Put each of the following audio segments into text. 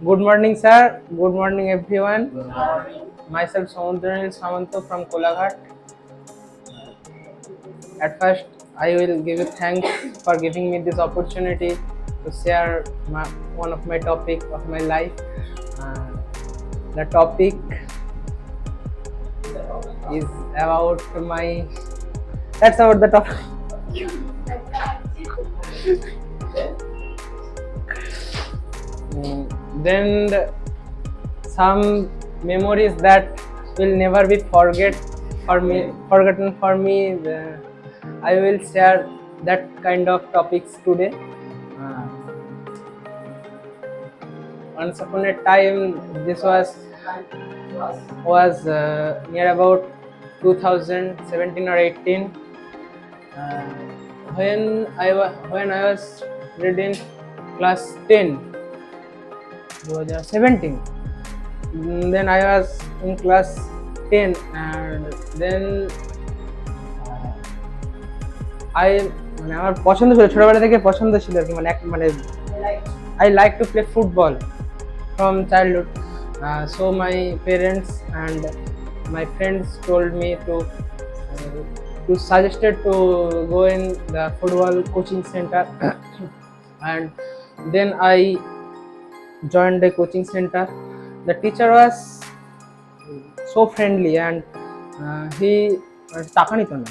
Good morning, sir. Good morning, everyone. Myself, Samudranil Samanto from Kolaghat. At first, I will give you thanks for giving me this opportunity to share one of my topic of my life. Uh, the topic is about my. That's about the topic. Some memories that will never be forgotten for me. I will share that kind of topics today. Uh, Once upon a time, this was near about 2017 or 18. Uh, when I was reading class 10, 2017. Then I was in class 10, and then I মানে আমার পছন্দ ছিল, ছোটবেলা থেকে পছন্দ ছিল আর কি, মানে I like to play football from childhood. So my parents and my friends told me to suggested to go in the football coaching center and then I joined the coaching center. The teacher was so friendly and he টাকা নিত না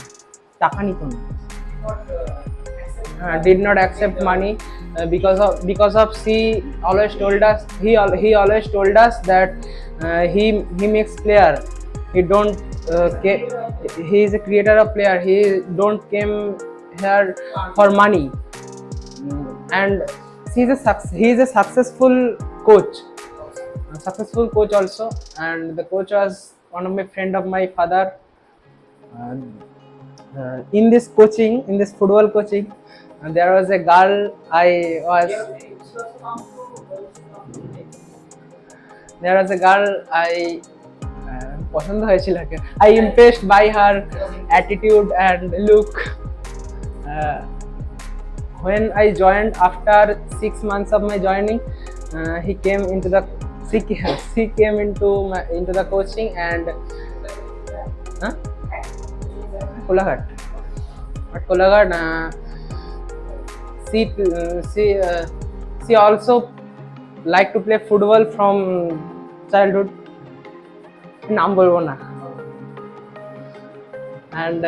did not accept money because of he always told us that he makes player. He don't he is a creator of player. He don't came here for money. And he is a successful coach also. And the coach was one of my friend of my father. In this football coaching, there was a girl I পছন্দ হয়েছিল। I impressed by her attitude and look. When I joined after 6 months of my joining, he came into the coaching and Kolaghat. At Kolaghat, she also like to play football from childhood. নাম বলবো না। And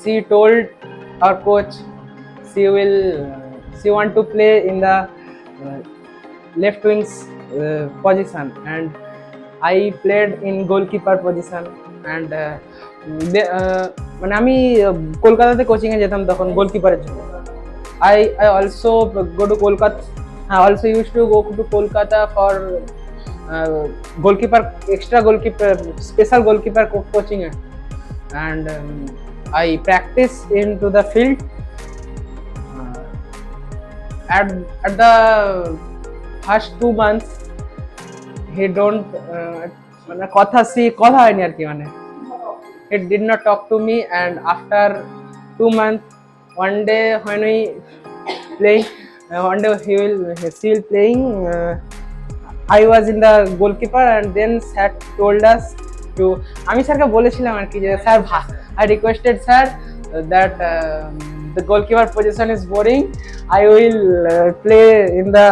she told our coach she want to play in the left wing's position, and I played in goalkeeper position. And মানে আমি কলকাতাতে coaching এ যেতাম তখন গোলকিপারের জন্য। I also go to Kolkata. I also used to go to Kolkata for special goalkeeper coaching, and I practice into the field. At the first 2 months he don't মানে কথা হয়নি আর কি, মানে he did not talk to me. And after 2 months, one day when we playing, he will playing. I was in the goalkeeper, and then sir told us to আমি স্যারকে বলেছিলাম আর কি যে sir I requested sir that the goalkeeper position is boring. I will play in the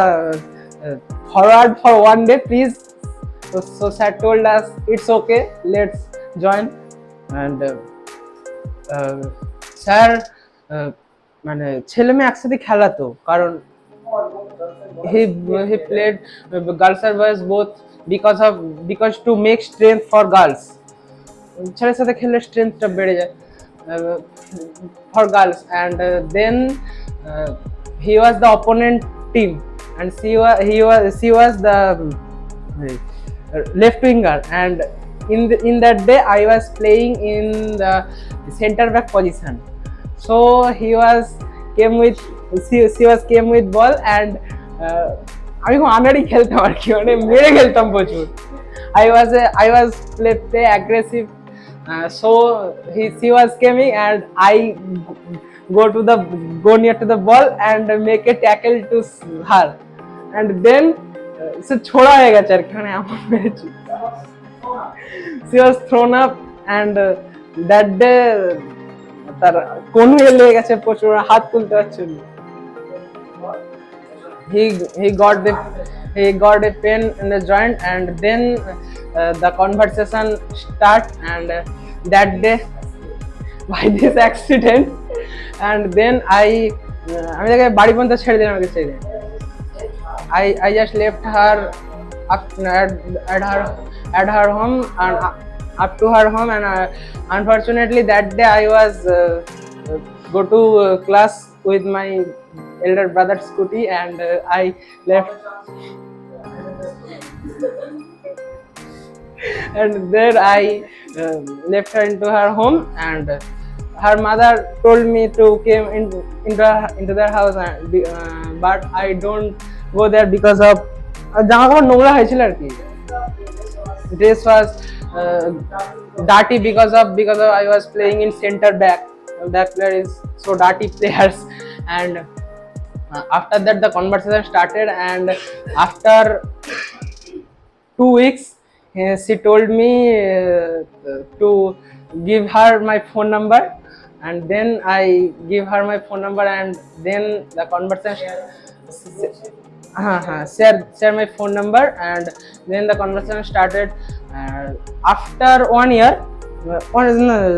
forward for one day, please. So sir told us it's okay, let's join. And sir মানে ছেলে মেয়ে একসাথে খেলাতো, কারণ he played girls and boys both because to make strength for girls. ছেলের সাথে খেললে স্ট্রেংথটা বেড়ে যায় for girls. And then he was the opponent team, and she was the left winger. And in that day I was playing in the center back position. So she came with ball, and আমি খুব আনাড়ি খেলতাম আর কি, মানে মেরে খেলতাম প্রচুর। I was play aggressive. So she was coming, and I go near to the ball and make a tackle to her. and then সে ছোড়া হয়ে গেছে আর কি, মানে এমন মেরেছি। she was thrown up and that day তার কোন হয়ে লেগে গেছে প্রচুর, হাত তুলতে পারছিল। he got a pain in the joint and then the conversation start and that day by this accident and then আমি তাকে বাড়ি পর্যন্ত ছেড়ে দিলাম আমাকে ছেড়ে। I just left her at her home and up to her home and unfortunately that day I was go to class with my elder brother's scooty and I left and then I left her into her home and her mother told me to came into their house but I don't go there because of জামা কাপড় নোংরা হয়েছিল আর কি। This was dirty because of I was playing in center back. That player is so dirty players and after that the conversation started and after 2 weeks she told me to give her my phone number and then I give her my phone number and then the conversation share my phone number and then the conversation started after 1 year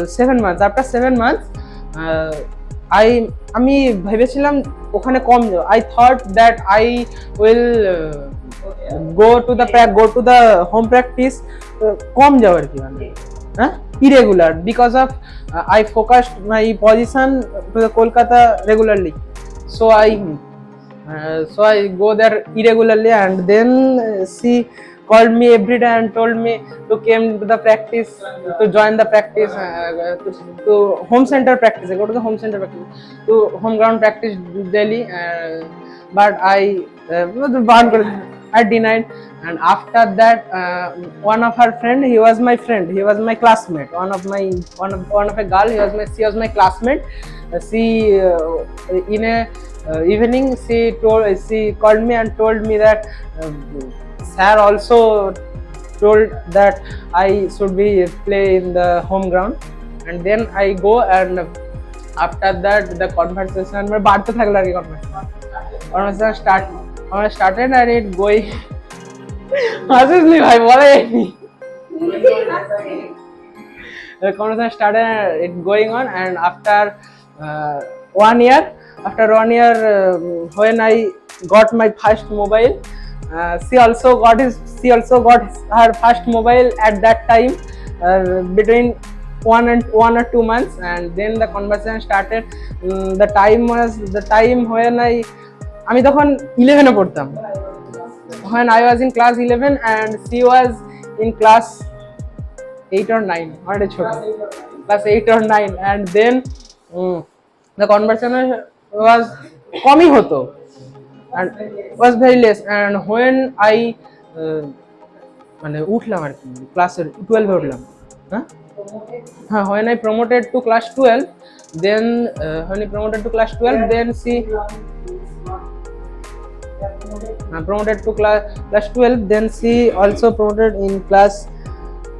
7 months after 7 months আমি ভেবেছিলাম ওখানে কম যাব। I thought that I will go to the home practice কম যাব আর কি, মানে irregular because of I focused my position to the Kolkata regularly, so I go there irregularly and then she called me every day and told me to came to the practice, to join the practice, to home center practice. I go to the home center practice, to home ground practice daily, but I denied. And after that one of her friend, he was my friend, he was my classmate, one of a girl, she was my classmate. She in a evening she called me and told me that sir also told that I should be play in the home ground and then I go and after that the conversation বাড়তে থাকলো আর কি, conversation started and it going হাসিসনি ভাই বলেনি the conversation started and it going on and after 1 year when I got my first mobile, she also got her first mobile at that time between 1 or 2 months and then the conversation started. The time when আমি তখন 11 এ পড়তাম, when I was in class 11 and she was in class 8 or 9, অনেক ছোট, class 8 or 9 and then the conversation was কমই হতো and was very less and when I মানে উঠলাম আর কি ক্লাসের 12 এ উঠলাম, when I promoted to class 12 then she promoted to class 12 then she also promoted in class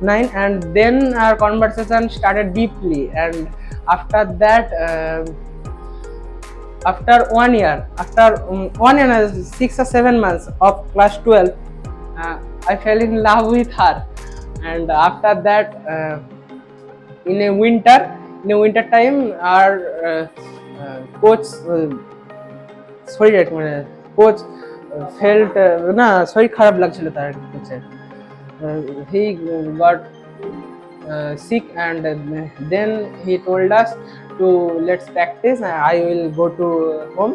9 and then our conversation started deeply and after that after 1 year 6 or 7 months of class 12 I fell in love with her and after that in a winter time our coach coach felt না শরীর খারাপ লাগছিল তার কোচের, he got sick and then he told us to let's practice and I will go to home,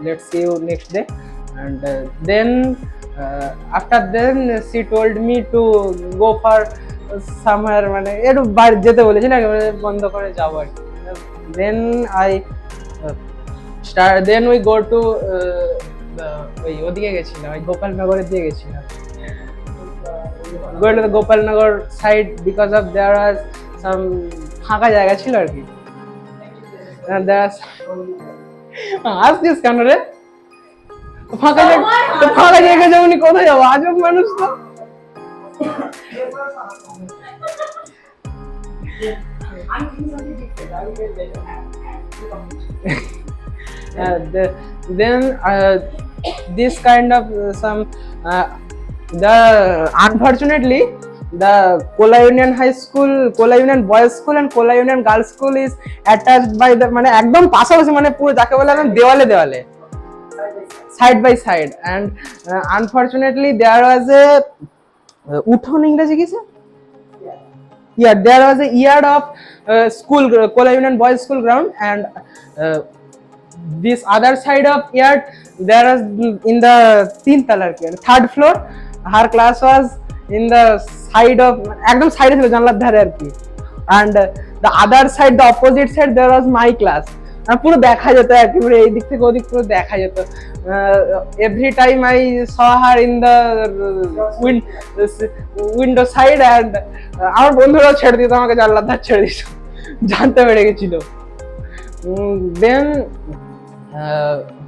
let's see you next day and then after then she told me to go for somewhere, মানে একটু বাইরে যেতে বলেছিল বন্ধ করে যাবো আর কি। then we go to ওই ওদিকে গেছিলাম, ওই গোপালনগরের দিকে গেছিলাম, go to the Gopalnagar side because of there was some ফাঁকা জায়গা ছিল আর কি, and there was আসছিস কেন রে, ফাঁকা জায়গা যাবনি, কোথায় যাবো? আজব মানুষ তো। Then this kind of some the unfortunately the Kola Union High School, Kola Union Boys School and Kola Union Girls School is attached by the মানে একদম পাশাপাশি, মানে পুরো যাকে বলে একদম দেওয়ালে দেওয়ালে, side by side. And unfortunately there was a উঠোন ইংরেজি কি sir? Yeah, there was a yard of school, Kola Union Boys School ground, and this other side of yard there was in the third floor. Her class was in the side of একদম সাইডে ছিল, জানলার ধারে আর কি। and the other side, the opposite side, there was my class. পুরো দেখা যেত একেবারে এই দিক থেকে ওদিক পুরো দেখা যেত। every time I saw her in the window side, and আমার বন্ধুরাও ছেড়ে দিত আমাকে, জানলার ধার ছেড়ে দিত, জানতে পেরে গেছিল। then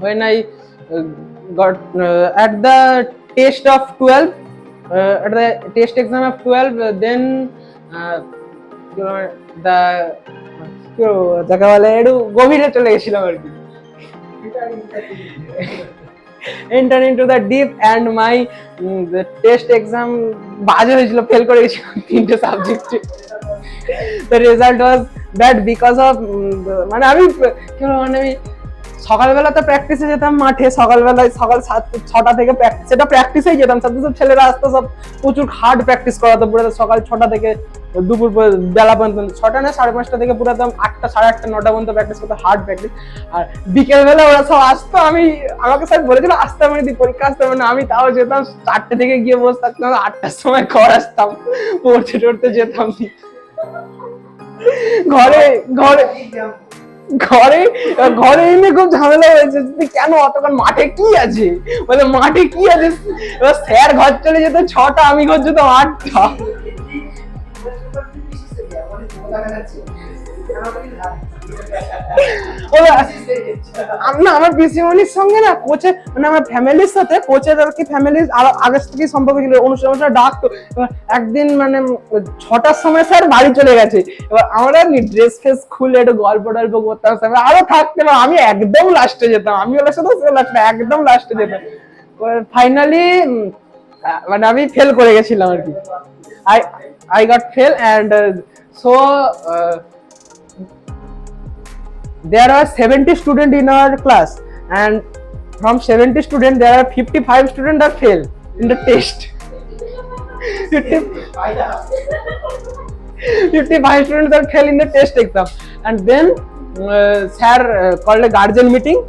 when I got at the test of 12, at the test exam of 12, then the যাকে বলে একটু গভীরে চলে গেছিলাম আর কি, enter into the deep, and my the test exam বাজে হয়েছিল, ফেল করে গেছিলাম 3টে সাবজেক্টে। the result was bad because of মানে আমি কি বলবো, মানে আমি সকালবেলা তো প্র্যাকটিসে যেতাম মাঠে, সকালবেলায় সকাল 6টা থেকে প্র্যাকটিস, সেটা প্র্যাকটিসেই যেতাম, সাথে সব ছেলেরা আসতো, সব প্রচুর হার্ড প্র্যাকটিস করাতো পুরো সকাল 6টা থেকে দুপুর বেলা পর্যন্ত, 6টা না 5:30 থেকে পুরো একদম 8টা 8:30 9টা পর্যন্ত প্র্যাকটিস করতো, হার্ড প্র্যাকটিস। আর বিকেলবেলা ওরা সব আসতো, আমাকে স্যার বলেছিল আসতে হবে না, পরীক্ষা আসতে হবে না, আমি তাও যেতাম 4টে থেকে গিয়ে বসে থাকতাম, 8টার সময় ঘর আসতাম, পড়তে টড়তে যেতাম। ঘরে ঘরে ঘরে ঘরে এনে খুব ঝামেলা হয়েছে, কেন অতক্ষণ মাঠে কি আছে, বলে মাঠে কি আছে, এবার স্যার ঘর চলে যেত 6টা, আমি ঘর যেতাম 8টা। আমার পিসিমণির সঙ্গে না কোচের, মানে আমার ফ্যামিলির সাথে কোচের আর কি ফ্যামিলির আগের থেকে সম্পর্ক ছিল, অনুষ্ঠান ডাকতো। একদিন মানে 6টার সময় স্যার বাড়ি চলে গেছে, এবার আমরা ড্রেস ফ্রেস খুলে একটু গল্প টল্প করতাম, আরো থাকতে, আমি একদম লাস্টে যেতাম, আমি ওর সাথে একদম লাস্টে যেতাম। ফাইনালি মানে আমি ফেল করে গেছিলাম আর কি, I got fail, and so there are 70 students in our class, and from 70 students there are 55 students are fail in the test. 55 students are fail in the test exam, and then sir called a guardian meeting,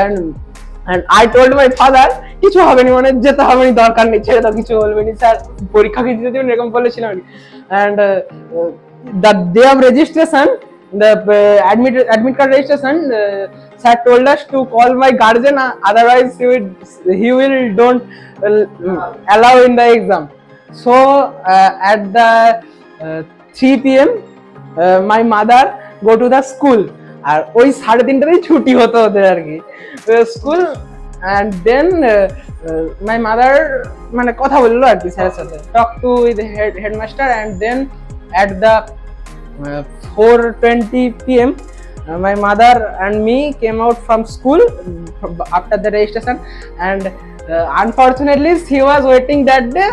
and I told my father কিছু হবে না, মানে যেতে হবে না, দরকার নেই, ছেড়ে দাও, কিছু বলবে না, স্যার পরীক্ষা কি দিতে দেবেন এরকম বলেছিলাম। and the day of registration, the admit card registration, sir told us to call my guardian, otherwise he will don't allow in the exam. So at the 3 PM my mother go to the school, আর ওই 3:30টায় ছুটি হতো ওদের আর কি school. and then my mother মানে কথা বললো আর কি স্যারের সাথে, talk to the headmaster, and then at the 4:20 PM my mother and me came out from school after the registration, and unfortunately she was waiting that day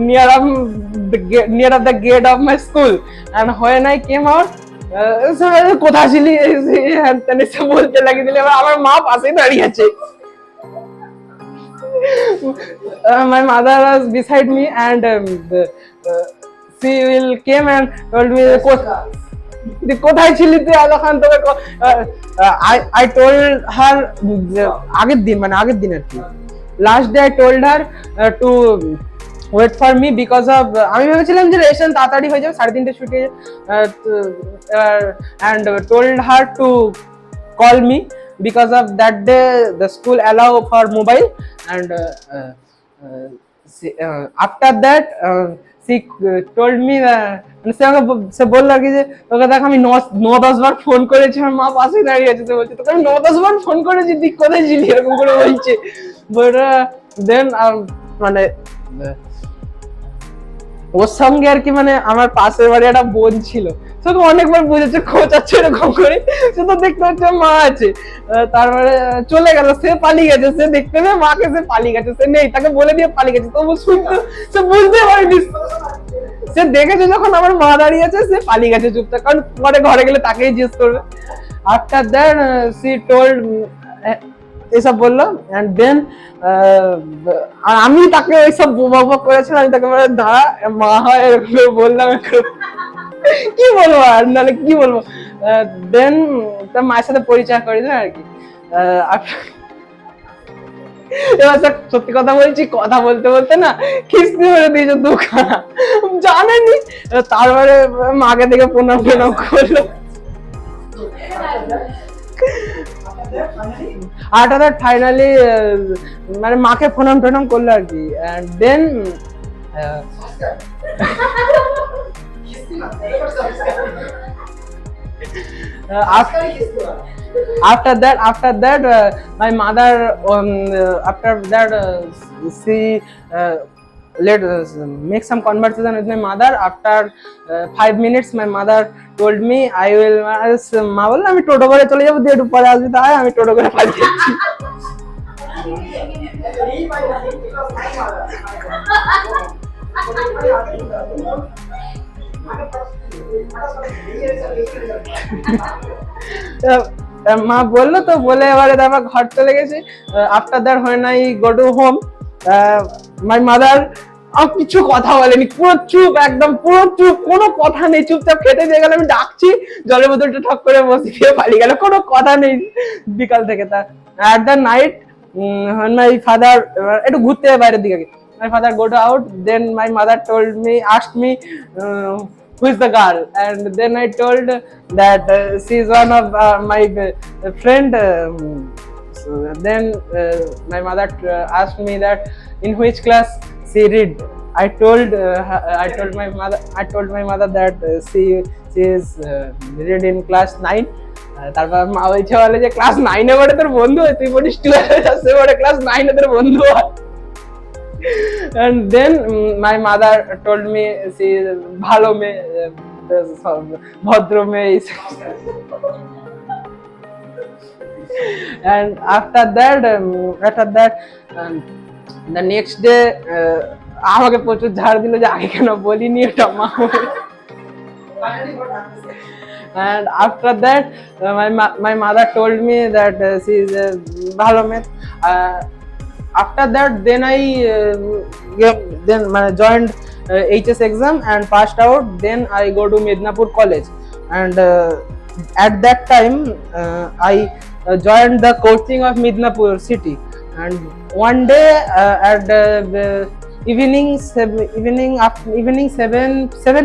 near of the gate of my school, and when I came out কোথায় ছিলি বলতে লাগিয়ে দিলে, আমার মা পাশেই দাঁড়িয়ে আছে। My mother was beside me, and she will came and told me কোথায় ছিলি তুই এতক্ষণ, তোকে I told her আগের দিন আর কি last day I told her to wait for me because of আমি ভেবেছিলাম যে রেশন তাড়াতাড়ি হয়ে যাবে, 3:30 ছুটি, and told her to call me because of that day the school allow for mobile, and after that she told me মানে সে বললো আর কি যে তোকে দেখ আমি 9-10 বার ফোন করেছি, আমার মা পাশে দাঁড়িয়ে আছে, তো বলছে তোকে আমি 9-10 বার ফোন করেছি, তুই কোথায় ছিলি, এরকম করে বলছে। দেন মানে ওর সঙ্গে আর কি মানে আমার পাশের বাড়ি একটা বোন ছিল, সে তো অনেকবার বুঝেছে খোঁচাচ্ছে এরকম করে, সে তো দেখতে হচ্ছে মা আছে, তারপরে চলে গেল, সে পালিয়ে গেছে, সে দেখতে পেয়ে মাকে সে পালিয়ে গেছে, সে নেই, তাকে বলে দিয়ে পালিয়ে গেছে, তবু শুনতে সে বুঝতে পারেনি, সে দেখেছে যখন আমার মা দাঁড়িয়ে আছে সে পালিয়ে গেছে চুপচাপ, কারণ পরে ঘরে গেলে তাকেই জিজ্ঞেস করবে। আফটার দ্যাট সি টোল্ড এসব বললো, এন্ড দেন আর আমি তাকে ওইসব বোবা করেছিলাম, আমি তাকে দাঁড়া মা হয় এরকম বললাম, কি বলবো আর নাহলে কি বলবো। দেন তার মায়ের সাথে পরিচয় করে দিলাম আর কি। এবার সত্যি কথা বলছি, কথা বলতে বলতে না খিস্তি মেরে দিয়েছে দুখানা, জানেনি। তারপরে মাকে দেখে প্রণাম করলো। আফটার দ্যাট ফাইনালি মানে মাকে প্রণাম করলো আর কি, and then after that my mother after that she let make some conversation with my mother. After 5 minutes my mother told me I will মা বললো আমি টোটো করে চলে যাবো, দিয়ে একটু পরে আসবি, তাই আমি টোটো করে পালিয়ে যাচ্ছি। মা বললো তো, বলে এবারে তারপর ঘর চলে গেছি। After that when I go to home my mother কিছু কথা বলেনি, পুরো চুপ, একদম পুরো চুপ, কোনো কথা নেই, চুপচাপ খেতে দিয়ে গেল, আমি ডাকছি জলের বোতলটা ঠক করে বসিয়ে পালিয়ে গেল, কোনো কথা নেই বিকাল থেকে। তা at the night my father একটু ঘুরতে বাইরের দিকে, my father go to out, then my mother asked me who is the girl, and then I told that she is one of my friend. So then my mother asked me that in which class she read. I told my mother that she is read in class 9. তারপর মা বলছে বলে যে class 9 এ পড়ে তোর বন্ধু হয়, তুই পড়িস 12 এ, যাচ্ছে পড়ে ক্লাস 9 এ তোর বন্ধু হয়। And then my mother told me she is ভালো মেয়ে, ভদ্র মেয়ে। And after that the next day আমাকে প্রচুর ঝাড় দিল যে আগে কেন বলিনি এটা মা। And after that my mother told me that she is ভালো মেয়ে। After that then I joined HS exam and passed out. Then I go to Mednapur college, and at that time I joined the coaching of Mednapur city. And one day at evening 7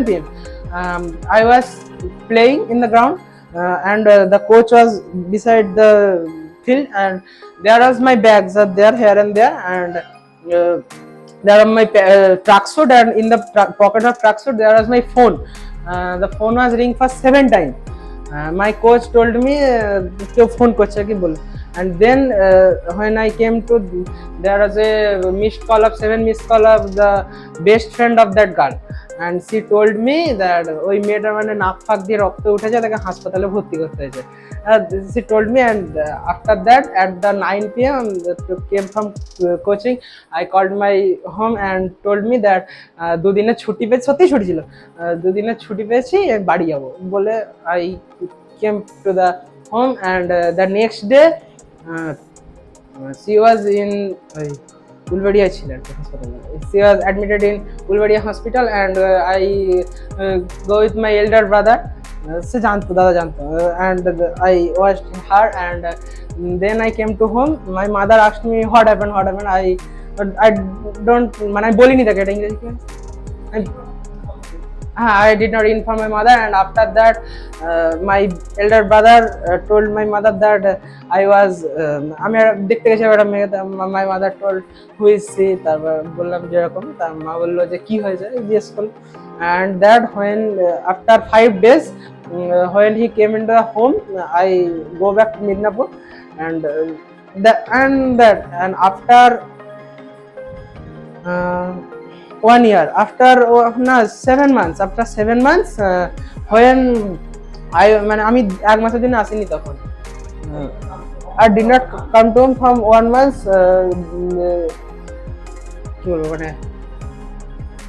p.m. I was playing in the ground, and the coach was beside the field, and there was my bags are there here and there, and there are my tracksuit, and in the pocket of tracksuit there was my phone. The phone was ring for 7 times. My coach told me kyo phone korche ki bolo, and then when I came to, there was a seven missed call of the best friend of that girl, and she told me that ওই মেয়েটার মানে নাক ফাক দিয়ে রক্ত উঠেছে, তাকে হাসপাতালে ভর্তি করতে হয়েছে। She told me, and after that at the 9 p.m. came from coaching, I called my home and told me that দুদিনের ছুটি পেয়েছি, সত্যি ছুটি ছিল, দুদিনের ছুটি পেয়েছি, বাড়ি যাবো বলে I came to the home, and the next day she was in Ulvadia ছিলেন হাসপাতালে, she was admitted in Ulvadia hospital, and I go with my elder brother. সে জানতো, দাদা জানতো, and I watched her, and then I came to home. My mother asked me what happened. I don't মানে আমি বলিনি তাকে, এটা ইংরেজি কি I did not inform my mother, and after that, my elder brother told my mother that I was. আমি দেখতে গেছি একটা মেয়ে, my mother told who is she, তারপর বললাম যেরকম, তার মা বললো যে কি হয়েছে জিজ্ঞেস করল, and that when after 5 days when he came into the home, I go back to Midnapur, and and after 1 year, after 7 months, after 7 months, when মানে আমি 1 মাসের জন্য আসিনি তখন, I did not come to home from 1 month, কি বলবো মানে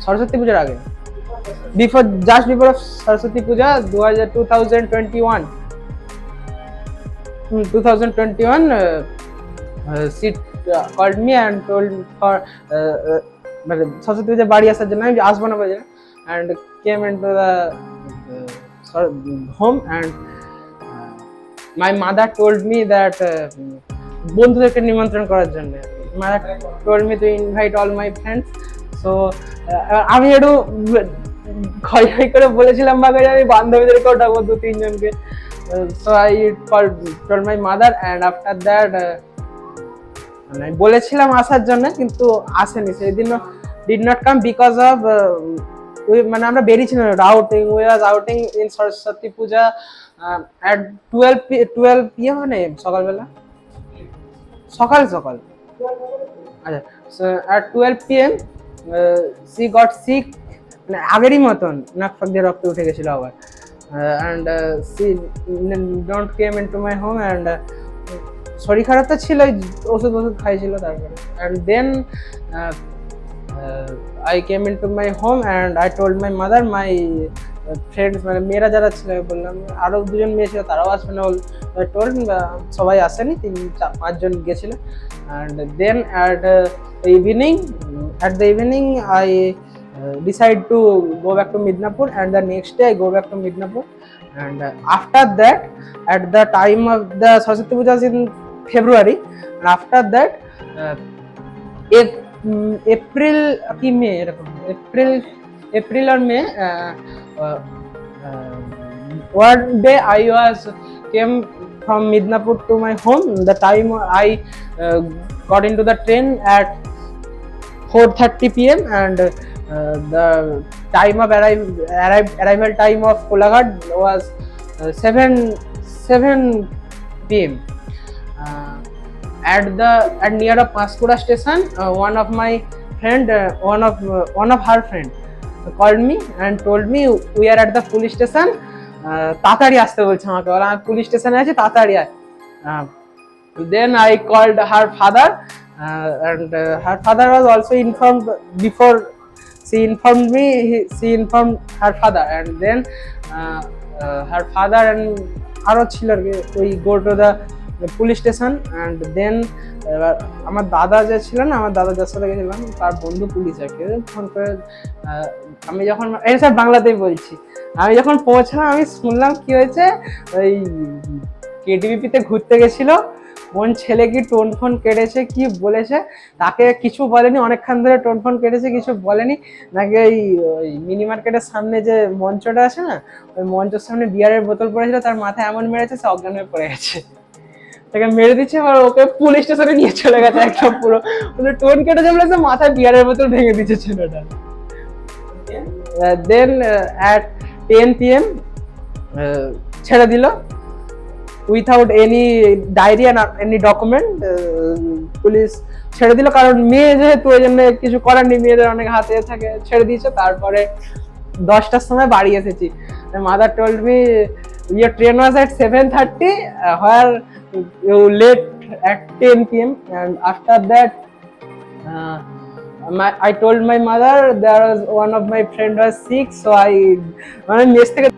সরস্বতী পূজার আগে, just before Saraswati Puja 2021, she called me and told for মানে সরস্বতী পূজা বাড়ি আসার জন্য, আমি আসবো না বাজে, and came into the home, and my mother told me that বন্ধুদেরকে নিমন্ত্রণ করার জন্য, mother told me to invite all my friends. So আমি একটু খয় খয় করে বলেছিলাম বাগে আমি বান্ধবীদেরকেও ডাকবো 2-3 জনকে. So I told my mother, and after that মানে বলেছিলাম আসার জন্য, কিন্তু আসেনি সেদিনও, did not come because of মানে আমরা বেরিয়েছিলাম outing, we was outing in Saraswati Puja at 12 PM, মানে সকালবেলা, সকাল আচ্ছা, at 12 PM she got sick, মানে আগেরই মতন নাক ফাক দিয়ে রক্ত উঠে গেছিল আবার, and she don't came into my home, and শরীর খারাপ তো ছিল, ওষুধ খাইছিল তারপরে, and then I came into my home, and I told my mother, my friends মানে মেয়েরা যারা ছিল, বললাম আরো 2জন মেয়ে ছিল তারাও আসবে না, told সবাই আসেনি, 3-4-5 জন গেছিল, and then at the evening I decide to go back to Midnapur, and the next day I go back to Midnapur, and after that, at the time of the Saraswati Puja in February, and after that April কি মে এরকম, April or May, one day I came from Midnapur to my home. The time I got into the train at 4:30 PM, and the time of arrival time of Kolaghat was 7 PM. At near a Panchkura station, one of my friend, one of her friend called me and told me we are at the police station, তাড়াতাড়ি আসতে বলছে আমাকে, বলা আমি police স্টেশনে আছি, তাড়াতাড়ি আয়. Then I called her father, and her father was also informed before she informed me. She informed her father, and then her father and আরো ছিল ওই go to the police station, and then আমার দাদা যে ছিল না, আমার দাদা যার সাথে গেছিলাম তার বন্ধু পুলিশ আর কি, ফোন করে আমি যখন এই সব বাংলাতেই বলছি, আমি যখন পৌঁছলাম আমি শুনলাম কি হয়েছে, ওই কেডিবিপিতে ঘুরতে গেছিল, কোন ছেলে কি টোন ফোন কেটেছে কি বলেছে, তাকে কিছু বলেনি, অনেকক্ষণ ধরে টোন ফোন কেটেছে, কিছু বলেনি, নাকি ওই মিনি মার্কেটের সামনে যে মঞ্চটা আছে না, ওই মঞ্চের সামনে বিয়ারের বোতল পড়েছিল, তার মাথায় এমন মেরেছে সে অজ্ঞান হয়ে পড়ে গেছে, তাকে মেরে দিচ্ছে, আর ওকে পুলিশ স্টেশনে নিয়ে চলে গেছে একদম পুরো, টোন কেটেছে বলে মাথায় বিয়ারের বোতল ভেঙে দিচ্ছে ছেলেটা. Then at 10 PM ছেড়ে দিল without any diary and any document, police ছেড়ে দিল, কারণ মেয়ে যেহেতু ওই জন্য কিছু করার নেই, মেয়েদের অনেক হাতে থাকে, ছেড়ে দিয়েছে. তারপরে 10টার সময় বাড়ি এসেছি. Mother told me your train was at 7:30, where you late at 10 PM, and after that I told my mother there was one of my friend was sick, so I মানে মেস থেকে